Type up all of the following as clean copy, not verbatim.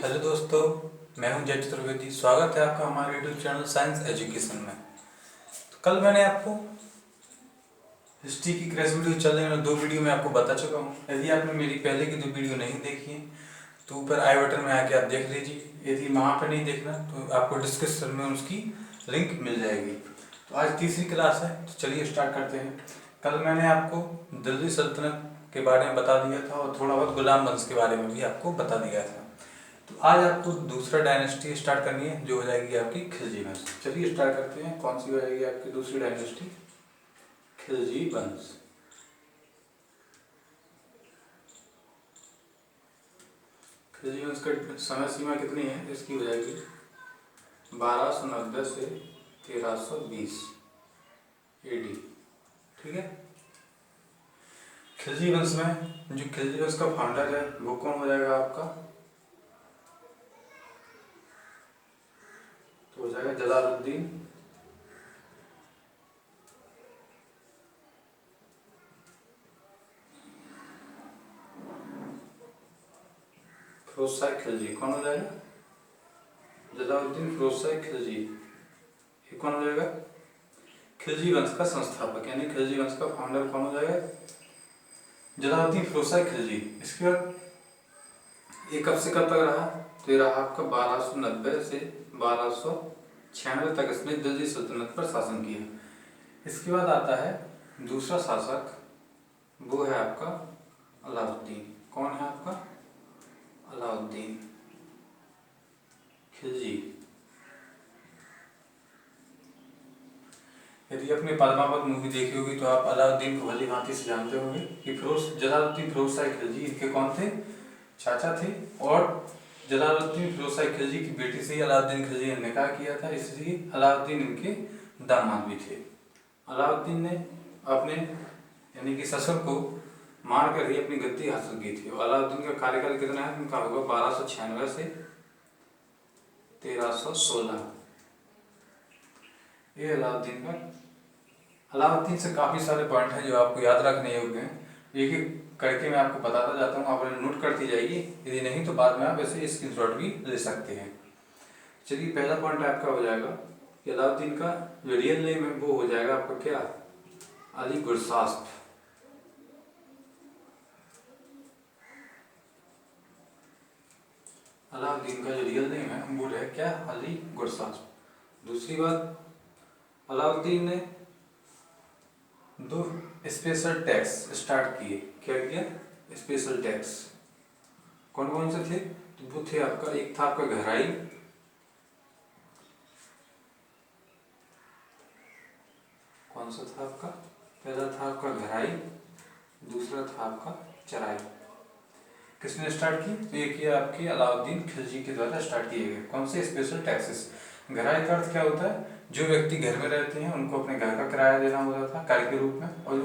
Hello दोस्तों, मैं हूं जय चतुर्वेदी। स्वागत है आपका हमारे यूट्यूब चैनल साइंस एजुकेशन में। तो कल मैंने आपको हिस्ट्री की क्रैश वीडियो चल रही है, 2 वीडियो में आपको बता चुका हूं। यदि आपने मेरी पहले की 2 वीडियो नहीं देखी है तो ऊपर आई बटन में आके आप देख लीजिए। यदि वहाँ पर नहीं देखना तो आपको डिस्क्रिप्शन में उसकी लिंक मिल जाएगी। तो आज तीसरी क्लास है, तो चलिए स्टार्ट करते हैं। कल मैंने आपको दिल्ली सल्तनत के बारे में बता दिया था और थोड़ा बहुत गुलाम वंश के बारे में भी आपको बता दिया था। तो आज आपको दूसरा डायनेस्टी स्टार्ट करनी है, जो हो जाएगी आपकी खिलजी वंश। चलिए स्टार्ट करते हैं। कौन सी हो जाएगी आपकी दूसरी डायनेस्टी? खिलजी वंश। खिलजी वंश का समय सीमा कितनी है? इसकी हो जाएगी 1290 से 1320 AD। ठीक है। खिलजी वंश में जो खिलजी वंश का फाउंडर है वो कौन हो जाएगा आपका? तो हो जाएगा जलालुद्दीन फिरोज शाह खिलजी। कौन हो जाएगा? जलालुद्दीन फिरोज शाह खिलजी। ये कौन हो जाएगा? खिलजी वंश का संस्थापक, यानी खिलजी वंश का फाउंडर कौन हो जाएगा? जलालुद्दीन फिरोज शाह खिलजी। इसके बाद ये कब से कब तक रहा? तो ये रहा आपका 1290 से 1296 तक इसने दिल्ली सल्तनत पर शासन किया। इसके बाद आता है दूसरा शासक, वो है आपका अलाउद्दीन। कौन है आपका? अलाउद्दीन खिलजी। यदि आपने पद्मावत मूवी देखी होगी तो आप अलाउद्दीन को भली भांति से जानते होंगे कि जलालुद्दीन फिरोज शाह खिलजी इनके कौन थे? चाचा थे। और जलालुद्दीन फिरोज शाह खिलजी की बेटी से ही अलाउद्दीन खिलजी ने निकाह किया था, इसलिए अलाउद्दीन इनके दामाद भी थे। अलाउद्दीन ने अपने यानी कि ससुर को मार कर ही अपनी गद्दी हासिल की थी। और अलाउद्दीन का कार्यकाल कितना है? उनका होगा 1296 से 1316। ये अलाउद्दीन का। अलाउद्दीन से काफ़ी सारे पॉइंट हैं जो आपको याद रखने योग्य हैं। एक एक करके मैं आपको बताता जाता हूँ, आप नोट करती जाइए। यदि नहीं तो बाद में आप ऐसे स्क्रीनशॉट भी ले सकते हैं। चलिए, पहला पॉइंट आपका हो जाएगा कि अलाउद्दीन का जो रियल नेम है वो हो जाएगा आपका क्या? अली गुरसास्प। अलाउद्दीन का जो रियल नेम है वो है क्या? अली गुरसास्प। दूसरी बात, अलाउद्दीन ने 2 स्पेशल टैक्स स्टार्ट किए। क्या किया? Special tax. कौन कौन से थे? तो वो थे आपका, एक था आपका गहराई, कौन सा था आपका? पहला था आपका गहराई, दूसरा था आपका चराई। किसने स्टार्ट की? तो ये किया आपके अलाउद्दीन खिलजी के द्वारा स्टार्ट किए गए। कौन से स्पेशल टैक्सेस? गहराई का अर्थ क्या होता है? जो व्यक्ति घर में रहते हैं उनको अपने घर का किराया देना होता था कर के रूप में, और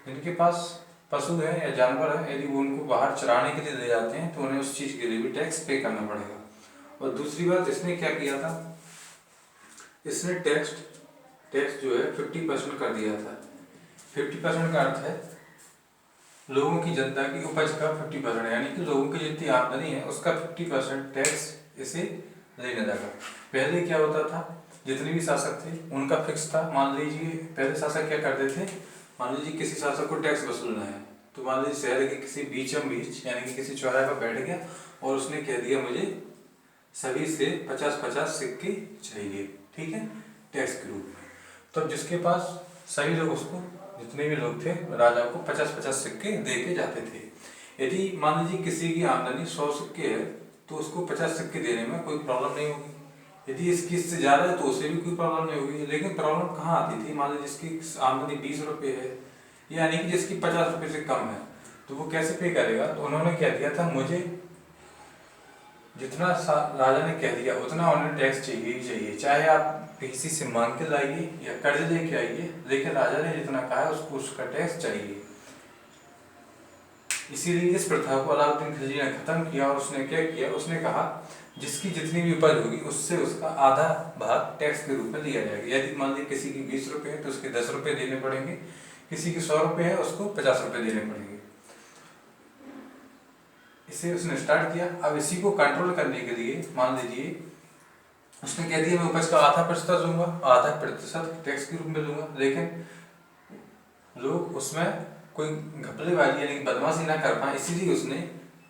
जिनके पास पशु है या जानवर है, यदि वो उनको बाहर चराने के लिए ले जाते हैं तो उन्हें उस चीज़ के लिए भी टैक्स पे करना पड़ेगा। और दूसरी बात, इसने क्या किया था? इसने टैक्स जो है 50% कर दिया था। 50% का अर्थ है लोगों की, जनता की उपज का 50%, यानी कि लोगों की जितनी आमदनी है उसका 50% टैक्स इसे लेने लगा। पहले क्या होता था, जितने भी शासक थे उनका फिक्स था। मान लीजिए पहले शासक क्या करते थे, मान लीजिए किसी शासक को टैक्स वसूलना है, तो मान लीजिए शहर के किसी बीचम बीच यानी कि किसी चौराहे पर बैठ गया और उसने कह दिया मुझे सभी से 50-50 सिक्के चाहिए, ठीक है, टैक्स के रूप में। तब जिसके पास सभी लोग उसको, जितने भी लोग थे, राजा को 50-50 सिक्के दे के जाते थे। यदि मान लीजिए किसी की आमदनी 100 सिक्के है तो उसको 50 सिक्के देने में कोई प्रॉब्लम नहीं होगी। यदि इसकी इससे ज़्यादा है तो उसे भी कोई प्रॉब्लम नहीं होगी। लेकिन प्रॉब्लम कहाँ आती थी? मान लीजिए जिसकी आमदनी 20 रुपये है, यानी कि जिसकी 50 रुपये से कम है, तो वो कैसे पे करेगा? तो उन्होंने क्या दिया था, मुझे जितना राजा ने कह दिया उतना उन्हें टैक्स चाहिए ही चाहिए, चाहे आप किसी से मांग के लाइए या कर्ज लेके आइए, लेकिन राजा ने जितना कहा है उसको उसका टैक्स चाहिए। इसीलिए इस प्रथा को अलाउद्दीन खिलजी ने खत्म किया और उसने क्या किया, उसने कहा जिसकी जितनी भी उपज होगी उससे उसका आधा भाग टैक्स के रूप में लिया जाएगा। यदि मान लीजिए किसी की 20 रुपये है तो उसके 10 रुपये देने पड़ेंगे, किसी की 100 रुपये है उसको 50 रुपये देने पड़ेंगे। इसे उसने स्टार्ट किया। अब इसी को कंट्रोल करने के लिए मान लीजिए उसने कह दिया मैं उपज का आधा प्रतिशत दूंगा, आधा प्रतिशत टैक्स के रूप में दूंगा, लेकिन लोग उसमें कोई घपलेबाजी यानी बदमाशी ना कर पाए, इसीलिए उसने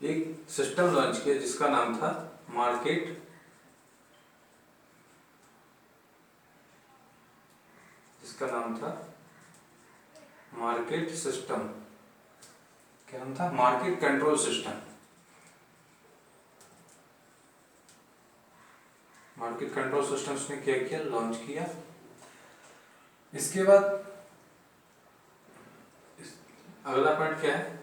एक सिस्टम लॉन्च किया जिसका नाम था मार्केट सिस्टम। क्या नाम था? Market control system. Market control system उसने क्या किया? लॉन्च किया। इसके बाद अगला पॉइंट क्या है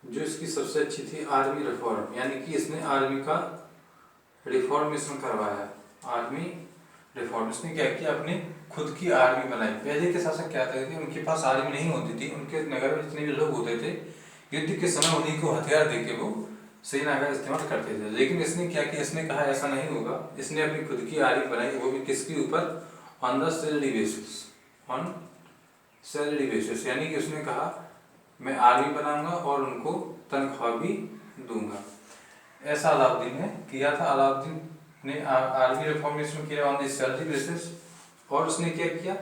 जो इसकी सबसे अच्छी थी? आर्मी रिफॉर्म, यानी कि इसने आर्मी का रिफॉर्मेशन करवाया। आर्मी रिफॉर्म, इसने क्या किया? अपनी खुद की आर्मी बनाई। पहले के शासक क्या करते थे, उनके पास आर्मी नहीं होती थी, उनके नगर में जितने भी लोग होते थे युद्ध के समय उन्हीं को हथियार देके वो सेना का इस्तेमाल करते थे। लेकिन इसने क्या किया? इसने कहा ऐसा नहीं होगा, इसने अपनी खुद की आर्मी बनाई, वो भी किसके ऊपर? On the salary basis. On salary basis, यानी कि उसने कहा मैं आर्मी बनाऊंगा और उनको तनख्वाह भी दूंगा। ऐसा अलाउद्दीन ने किया था। अलाउद्दीन ने आर्मी रिफॉर्मेशन किया ऑन द सैलरी बेसिस। और उसने क्या किया?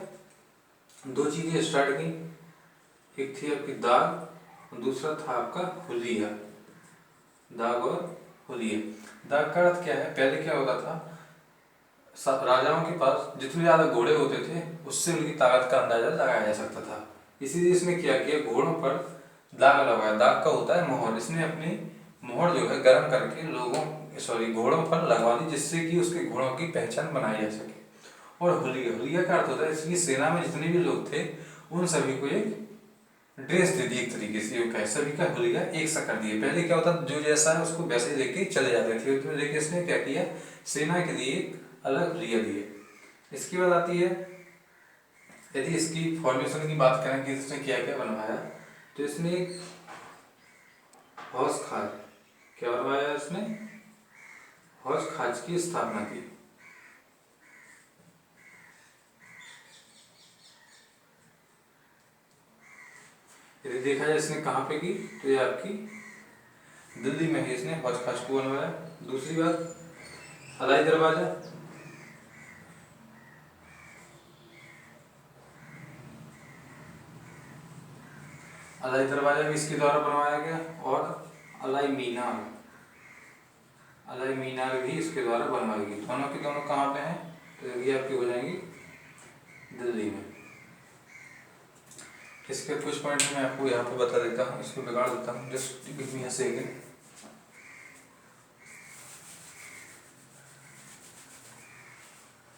दो चीजें स्टार्ट की। एक थी आपकी दाग, दूसरा था आपका हुलिया। दाग और हुलिया। दाग का अर्थ क्या है? पहले क्या होता था, राजाओं के पास जितने ज्यादा घोड़े होते थे उससे उनकी ताकत का अंदाजा लगाया जा सकता था। इसीलिए इसने क्या किया? घोड़ों पर दाग लगाया। दाग का होता है मोहर। इसने अपनी मोहर जो है गर्म करके घोड़ों पर लगवा दी, जिससे कि उसके घोड़ों की पहचान बनाई जा सके। और हुलिया, हुलिया का अर्थ होता है इसकी सेना में जितने भी लोग थे उन सभी को एक ड्रेस दे दी, एक तरीके से सभी का हुलिया एक सा कर दिए। पहले क्या होता जो जैसा है उसको वैसे ही लेके चले जाते थे, तो लेकिन इसने क्या किया? सेना के लिए अलग हुलिया दिए। इसके बाद आती है, यदि इसकी फॉर्मेशन की बात करें कि इसने क्या क्या बनवाया, तो इसने हौस खाज, क्या बनवाया? इसने हौस खाज की स्थापना की। यदि देखा जाए इसने कहाँ पे की, तो ये आपकी दिल्ली में ही इसने हौज खास को बनवाया। दूसरी बात, अलाई दरवाजा। अलाई दरवाजा भी इसके द्वारा बनवाया गया। और अलाई मीनार, अलाई मीनार भी इसके द्वारा बनवाई गई। दोनों के दोनों कहाँ पे हैं? तो ये आपकी हो जाएंगी दिल्ली में। इसके कुछ पॉइंट मैं आपको यहाँ पे बता देता हूँ, इसको बिगाड़ देता हूँ। Just give me a second.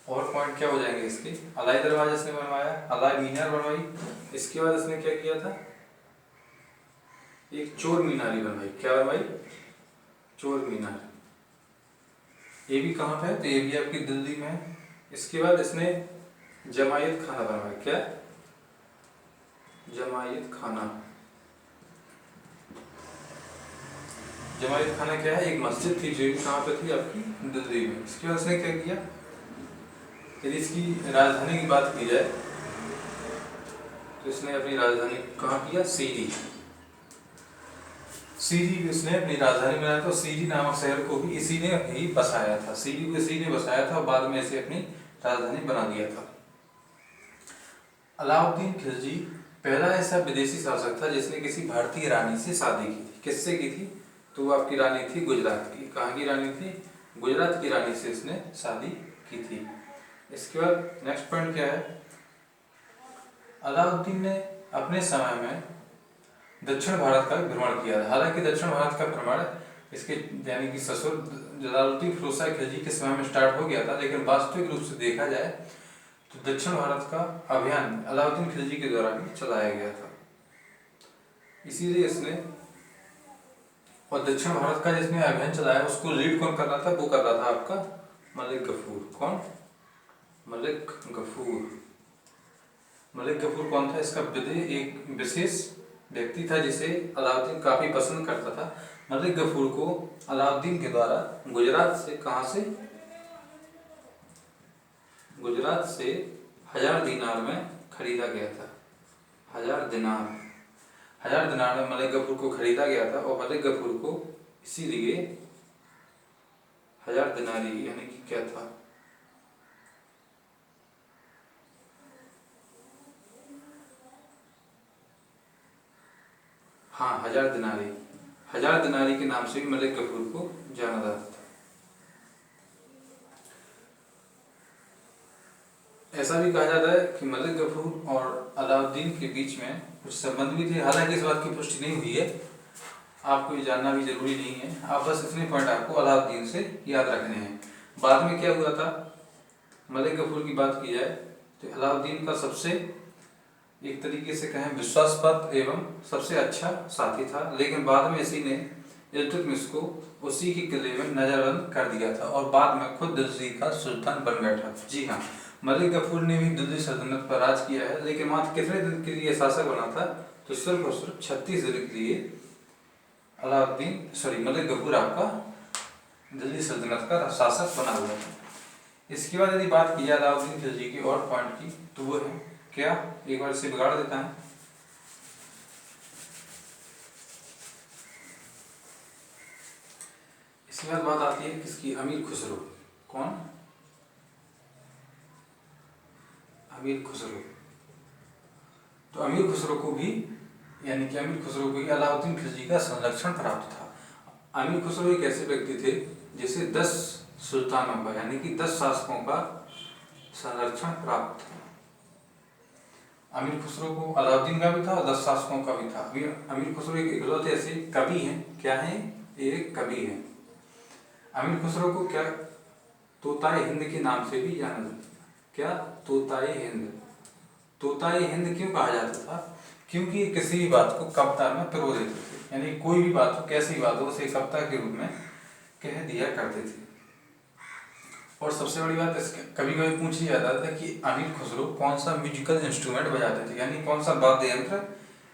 और पॉइंट क्या हो जाएंगे इसके? अलाई दरवाजा इसने बनवाया, अलाई मीनार बनवाई। इसके बाद इसने क्या किया था? एक चोर मीनारी बनवाई। क्या बनवाई? चोर मीनार। ये भी कहाँ पे है? तो ये भी आपकी दिल्ली में है। इसके बाद इसने जमायत खाना बनवाया। क्या? जमायत खाना। जमायत खाना क्या है? एक मस्जिद थी जो कहाँ पे थी? आपकी दिल्ली में। इसके बाद इसने क्या किया? यदि इसकी राजधानी की बात की जाए तो इसने अपनी राजधानी कहाँ किया? सीरी। सीरी इसने अपनी राजधानी बनाया था। सीरी नामक शहर को भी इसी ने ही बसाया था। सीरी को इसी ने बसाया था और बाद में इसे अपनी राजधानी बना दिया था। अलाउद्दीन खिलजी पहला ऐसा विदेशी शासक था जिसने किसी भारतीय रानी से शादी की थी। किससे की थी? तो वो आपकी रानी थी गुजरात की। कहाँ की रानी थी? गुजरात की रानी से इसने शादी की थी। इसके बाद नेक्स्ट पॉइंट क्या है? अलाउद्दीन ने अपने समय में दक्षिण भारत का भ्रमण किया था। हालांकि दक्षिण भारत का भ्रमण इसके यानी कि ससुर जलालुद्दीन फिरोज शाह खिलजी के समय में स्टार्ट हो गया था, लेकिन वास्तविक रूप से देखा जाए तो दक्षिण भारत का अभियान अलाउद्दीन खिलजी के द्वारा भी चलाया गया था। इसीलिए इसने, और दक्षिण भारत का जिसने अभियान चलाया उसको लीड कौन कर रहा था? वो कर रहा था आपका मलिक गफूर। कौन? मलिक गफूर। मलिक गफूर कौन था? इसका एक विशेष व्यक्ति था जिसे अलाउद्दीन काफी पसंद करता था। मलिक गफूर को अलाउद्दीन के द्वारा गुजरात से, कहां से? गुजरात से 1000 दीनार में खरीदा गया था। 1000 दिनार। 1000 दिनार में मलिक गफूर को खरीदा गया था और मलिक गफूर को इसीलिए 1000 दिनारी यानी कि क्या था, हाँ 1000 दिनारी के नाम से भी मलिक गफूर को जाना जाता था। ऐसा भी कहा जाता है कि मलिक गफूर और अलाउद्दीन के बीच में कुछ संबंध भी थे, हालांकि इस बात की पुष्टि नहीं हुई है, आपको ये जानना भी जरूरी नहीं है, आप बस इतने पॉइंट आपको अलाउद्दीन से याद रखने हैं। बाद में क्या हुआ था, मलिक गफूर की बात की जाए तो अलाउद्दीन का सबसे एक तरीके से कहें विश्वासपात्र एवं सबसे अच्छा साथी था, लेकिन बाद में इसी ने इल्तुतमिश को उसी के किले में नजरबंद कर दिया था और बाद में खुद दिल्ली का सुल्तान बन बैठा। जी हाँ, मलिक गफूर ने भी दिल्ली सल्तनत पर राज किया है, लेकिन मात्र कितने दिन के लिए शासक बना था, तो सिर्फ और सिर्फ 36 दिन के लिए मलिक गफूर आपका दिल्ली सल्तनत का शासक बना हुआ था। इसके बाद यदि बात की जाए अलाउद्दीन खिलजी की और पॉइंट की, तो वो है क्या, एक बार इसे बिगाड़ देता है। इसके बाद बात आती है किसकी, अमीर खुसरो। कौन, अमीर खुसरो। तो अमीर खुसरो को भी यानी कि अमीर खुसरो को भी अलाउद्दीन खिलजी का संरक्षण प्राप्त था। अमीर खुसरो एक ऐसे व्यक्ति थे जिसे 10 सुल्तानों का यानी कि 10 शासकों का संरक्षण प्राप्त था। अमीर खुसरो को अलाउद्दीन का भी था और 10 शासकों का भी था। अमीर खुसरो एक इकलौते ऐसे कवि हैं, क्या है, एक कवि है। अमीर खुसरो को क्या तोताए हिंद के नाम से भी जाना जाता है। क्या, तोताए हिंद। तोताए हिंद क्यों कहा जाता था, क्योंकि ये किसी भी बात को कविता में पिरो देते थे, यानी कोई भी बात हो, कैसी बात हो, उसे कविता के रूप में कह दिया करते थे। और सबसे बड़ी बात, इसके कभी कभी पूछ लिया जाता था कि अमीर खुसरो कौन सा म्यूजिकल इंस्ट्रूमेंट बजाते थे, यानी कौन सा वाद्य यंत्र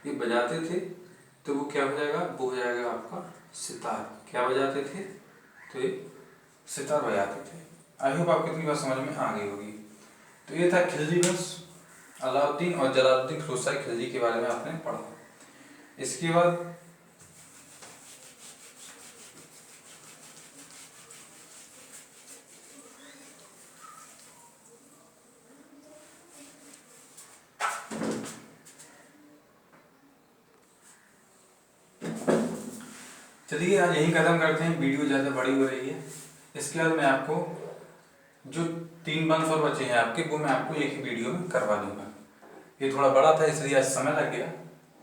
ये बजाते थे, तो वो क्या हो जाएगा, वो हो जाएगा आपका सितार। क्या बजाते थे, तो ये सितार बजाते थे। आई होप आपको इतनी बात समझ में आ गई होगी। तो ये था खिलजी वंश, अलाउद्दीन और जलालुद्दीन फिरोज खिलजी के बारे में आपने पढ़ा। इसके बाद चलिए आज यही खत्म करते हैं, वीडियो ज़्यादा बड़ी हो रही है। इसके बाद मैं आपको जो 3 वंश और बचे हैं आपके, वो मैं आपको एक ही वीडियो में करवा दूंगा। ये थोड़ा बड़ा था इसलिए आज समय लग गया,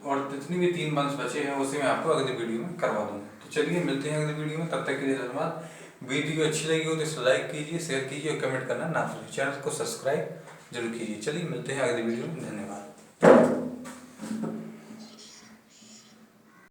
और जितनी भी 3 वंश बचे हैं उसे मैं आपको अगले वीडियो में करवा दूंगा। तो चलिए मिलते हैं अगले वीडियो में, तब तक के लिए धन्यवाद। वीडियो अच्छी लगी हो तो इसे लाइक कीजिए, शेयर कीजिए और कमेंट करना ना भूलिए। चैनल को सब्सक्राइब जरूर कीजिए। चलिए मिलते हैं अगले वीडियो में, धन्यवाद।